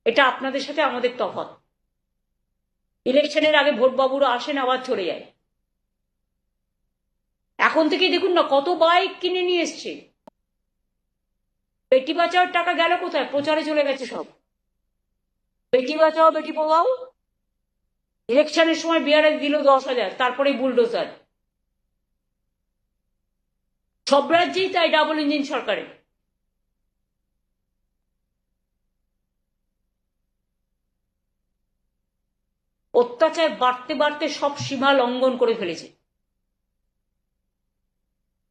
এটা আপনাদের সাথে আমাদের তফাৎ। ইলেকশনের আগে ভোট বাবুরা আসেন, আবার চলে যায়। এখন থেকেই দেখুন না, কত বাইক কিনে নিয়ে এসছে। বেটি বাঁচাওয়ার টাকা গেল কোথায়? প্রচারে চলে গেছে সব। বেটি বাঁচাও বেটি পড়াও, ইলেকশনের সময় বিহারে দিল 10,000, তারপরে বুলডোজার। সব রাজ্যেই তাই, ডাবল ইঞ্জিন সরকারের। অত্যাচার বাড়তে বাড়তে সব সীমা লঙ্ঘন করে ফেলেছে।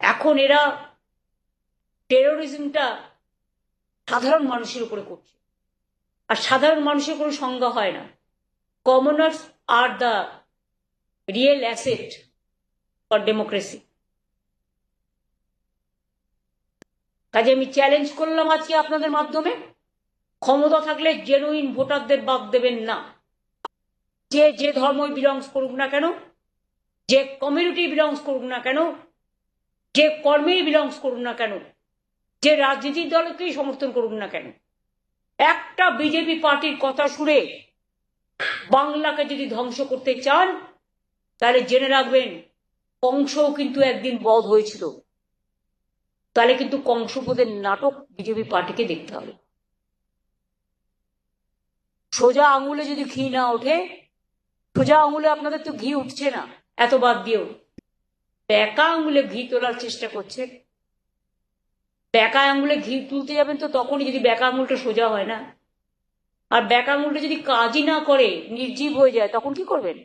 এখন এরা টেরোরিজমটা সাধারণ মানুষের উপরে করছে, আর সাধারণ মানুষের কোনো সংজ্ঞা হয় না। কমনার্স আর the real asset for democracy. কাজে আমি চ্যালেঞ্জ করলাম আজকে আপনাদের মাধ্যমে, ক্ষমতা থাকলে জেনুইন ভোটারদের বাদ দেবেন না। যে যে ধর্মই বিলংস করুক না কেন, যে কমিউনিটি বিলংস করুক না কেন, যে কর্মেই বিলংস করুক না কেন, যে রাজনীতির দলকেই সমর্থন করুক না কেন, একটা বিজেপি পার্টির কথা শুনে বাংলাকে যদি ধ্বংস করতে চান, তাহলে জেনে রাখবেন কংসও কিন্তু একদিন বধ হয়েছিল। তাহলে কিন্তু কংসবধের নাটক বিজেপি পার্টিকে দেখতে হবে। সোজা আঙুলে যদি ঘি না ওঠে, সোজা আঙুলে আপনাদের তো ঘি উঠছে না, এত বাদ দিয়েও বেঁকা আঙুলে ঘি তোলার চেষ্টা করছে। বেঁকা আঙুলে ঘি তুলতে যাবেন তো তখনই, যদি বেঁকা আঙুলটা সোজা হয় না। আর বেঁকা আঙুলটা যদি কাজই না করে, নির্জীব হয়ে যায়, তখন কি করবেন?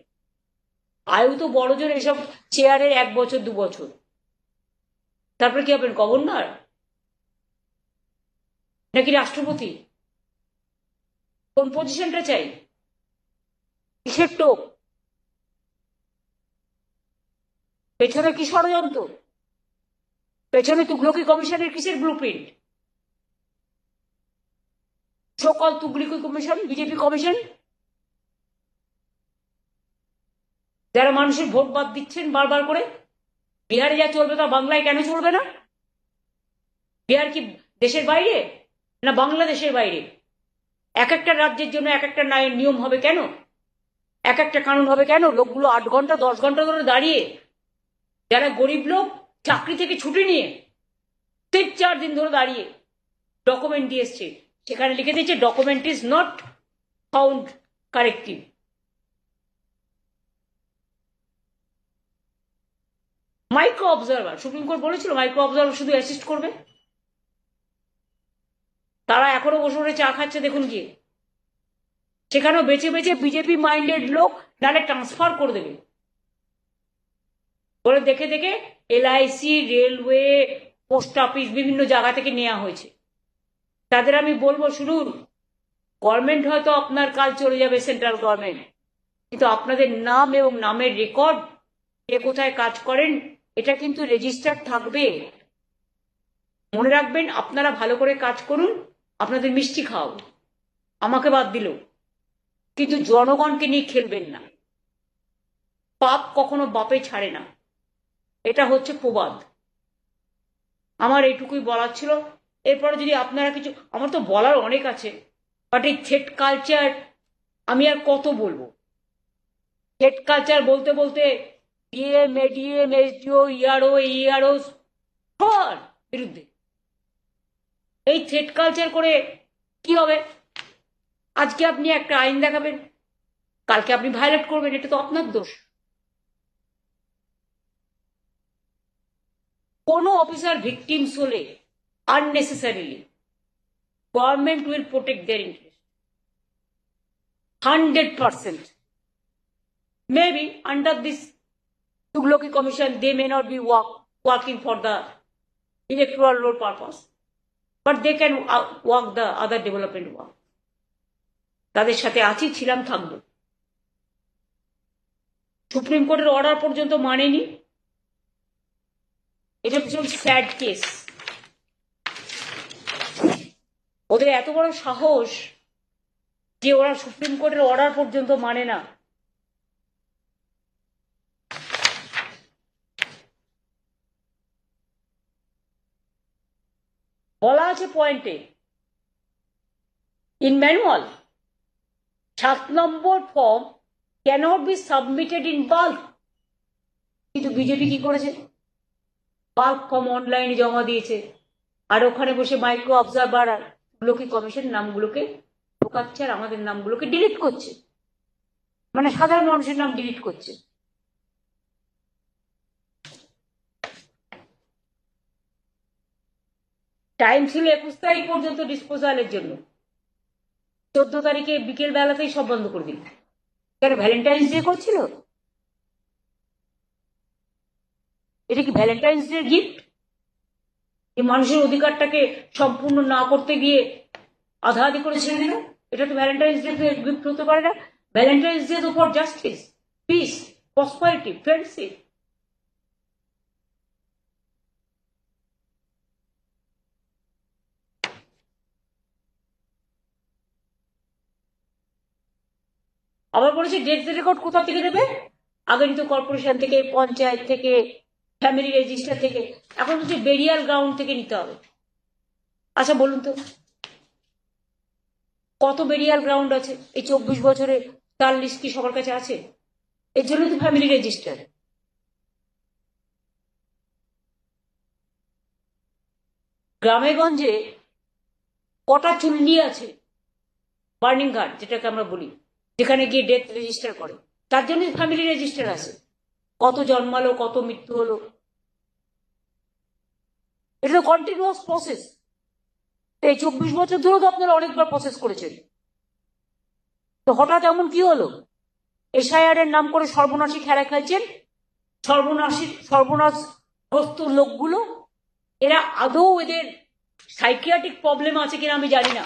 আয়ু তো বড় জোর এসব চেয়ারের 1 বছর 2 বছর, তারপরে কি হবেন? গভর্নর নাকি রাষ্ট্রপতি? কোন পজিশনটা চাই? কিসের টোপ? পেছনে কি ষড়যন্ত্র? পেছনে তুগলকি কমিশনের কিসের ব্লুপ্রিন্ট? সকল তুগলকি কমিশন, বিজেপি কমিশন, যারা মানুষের ভোট বাদ দিচ্ছেন বারবার করে। বিহারে যা চলবে তা বাংলায় কেন চলবে না? বিহার কি দেশের বাইরে, না বাংলাদেশের বাইরে? এক একটা রাজ্যের জন্য এক একটা নিয়ম হবে কেন? এক একটা কানুন হবে কেন? লোকগুলো 8 ঘন্টা 10 ঘন্টা ধরে দাঁড়িয়ে, যারা গরিব লোক চাকরি থেকে ছুটি নিয়ে 3-4 দিন ধরে দাঁড়িয়ে ডকুমেন্ট দিয়ে এসছে, সেখানে লিখে দিয়েছে document is not found corrective. Micro observer, supreme court বলেছিল মাইক্রো অবজারভার শুধু অ্যাসিস্ট করবে। তারা এখনো বসে বসে চা খাচ্ছে, দেখুন গিয়ে। সেখানেও বেছে বেছে বিজেপি মাইন্ডেড লোক নাহলে ট্রান্সফার করে দেবে বলে দেখে দেখে LIC, রেলওয়ে, পোস্ট অফিস, বিভিন্ন জায়গা থেকে নেওয়া হয়েছে। তাদের আমি বলবো, শুনুন, গভর্নমেন্ট হয়তো আপনার কাল চলে যাবে, সেন্ট্রাল গভর্নমেন্ট, কিন্তু আপনাদের নাম এবং নামের রেকর্ড, কে কোথায় কাজ করেন, এটা কিন্তু রেজিস্টার থাকবে। মনে রাখবেন, আপনারা ভালো করে কাজ করুন, আপনাদের মিষ্টি খাও, আমাকে বাদ দিল, কিন্তু জনগণকে নিয়ে খেলবেন না। পাপ কখনো বাপে ছাড়ে না, এটা হচ্ছে প্রবাদ। আমার এইটুকুই বলার ছিল। এরপরে যদি আপনারা কিছু, আমার তো বলার অনেক আছে, বাট এই থ্রেট কালচার আমি আর কত বলবো? থ্রেট কালচার বলতে বলতে ডিএম, ADM, SDO, ERO সবার বিরুদ্ধে এই থ্রেট কালচার করে কি হবে? আজকে আপনি একটা আইন দেখাবেন, কালকে আপনি ভায়োলেট করবেন, এটা তো আপনার দোষ। কোনো অফিসার ভিকটিমস হলে unnecessarily government will protect their interest 100%. Maybe under this Tugloki Commission they may not be working for the electoral road purpose, but they can work the other development work. তাদের সাথে আছি, ছিলাম, থাকবো। Supreme কোর্টের order পর্যন্ত মানেনি, এটা ভীষণ sad case. ওদের এত বড় সাহস যে ওরা সুপ্রিম কোর্টের অর্ডার পর্যন্ত মানে না। বলা আছে পয়েন্টে, in manual 7 number form cannot be submitted in bulk. কিন্তু বিজেপি কি করেছে? বাল্ক ফর্ম অনলাইনে জমা দিয়েছে, আর ওখানে বসে মাইক্রো অবজারভার আর গুলোকে কমিশন নামগুলোকে ঢোকাচ্ছে আর আমাদের নামগুলোকে ডিলিট করছে, মানে সাধারণ মানুষের নাম ডিলিট করছে। টাইম ছিল 21 তারিখ পর্যন্ত ডিসপোজালের জন্য, 14 তারিখে বিকেল বেলাতেই সব বন্ধ করে দিল। কেন? ভ্যালেন্টাইন্স ডে করছিল? এটা কি ভ্যালেন্টাইন্স ডে গিফট? এই মানুষের অধিকারটাকে সম্পূর্ণ না করতে গিয়ে আধা আধি করে ছেড়ে দিল? এটা তো ভ্যালেন্টাইন্স ডে গিফট হতে পারে না। ভ্যালেন্টাইন্স ডে তো for justice, piece, prosperity, friendship. আবার বলেছে ডেথ রেকর্ড কোথা থেকে দেবে? আগে তো কর্পোরেশন থেকে, পঞ্চায়েত থেকে, ফ্যামিলি রেজিস্টার থেকে, এখন হচ্ছে বেরিয়াল গ্রাউন্ড থেকে নিতে হবে। আচ্ছা বলুন তো, কত বেরিয়াল গ্রাউন্ড আছে এই 24 বছরে? তার লিস্ট কি সবার কাছে আছে? এর জন্য তো ফ্যামিলি রেজিস্টার। গ্রামে গঞ্জে কটা চুল্লি আছে, বার্নিং ঘাট যেটাকে আমরা বলি, যেখানে গিয়ে ডেথ রেজিস্টার করে, তার জন্য ফ্যামিলি রেজিস্টার আছে। কত জন্মালো, কত মৃত্যু হলো, এটা তো কন্টিনিউয়াস প্রসেস। এই 24 বছর ধরে তো আপনারা অনেকবার প্রসেস করেছেন, তো হঠাৎ এমন কি হলো? এসআইআর এর নাম করে সর্বনাশী খেলা খেলছেন। সর্বনাশগ্রস্ত লোকগুলো, এরা আদৌ এদের সাইকিয়াট্রিক প্রবলেম আছে কিনা আমি জানি না।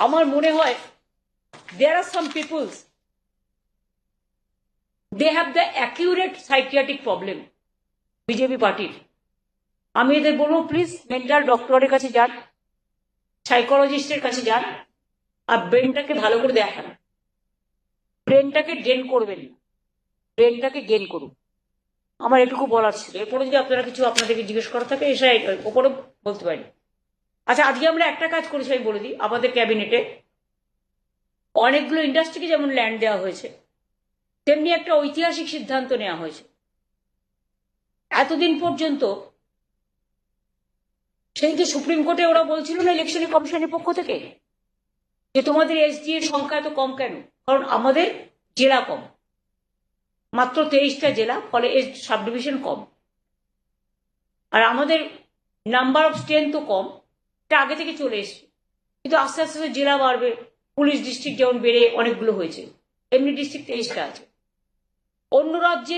আমার মনে হয় there are some peoples, they have the accurate psychiatric problem, BJP পার্টির। আমি এদের বলবো প্লিজ মেন্টাল ডক্টরের কাছে যান, সাইকোলজিস্টের কাছে যান, আর ব্রেনটাকে ভালো করে দেখান। ব্রেনটাকে ড্রেন করবেন না, ব্রেনটাকে গেন করুন। আমার এটুকু বলার ছিল। এরপরে যদি আপনারা কিছু আপনাদেরকে জিজ্ঞেস করা থাকে এসে ওপরে বলতে পারি। আচ্ছা, আজকে আমরা একটা কাজ করেছি, আমি বলে দিই। আমাদের ক্যাবিনেটে অনেকগুলো ইন্ডাস্ট্রিকে যেমন ল্যান্ড দেওয়া হয়েছে, তেমনি একটা ঐতিহাসিক সিদ্ধান্ত নেওয়া হয়েছে। এতদিন পর্যন্ত সেই যে সুপ্রিম কোর্টে ওরা বলছিল না ইলেকশন কমিশনের পক্ষ থেকে যে তোমাদের এসডি এর সংখ্যা এত কম কেন? কারণ আমাদের জেলা কম, মাত্র 23টা জেলা, ফলে এর সাব ডিভিশন কম, আর আমাদের নাম্বার অফ স্ট্রেংথও কম। এটা আগে থেকে চলে এসছে, কিন্তু আস্তে আস্তে জেলা বাড়বে। পুলিশ ডিস্ট্রিক্ট যেমন বেড়ে অনেকগুলো হয়েছে, এমনি ডিস্ট্রিক্ট 23টা আছে। অন্য রাজ্যে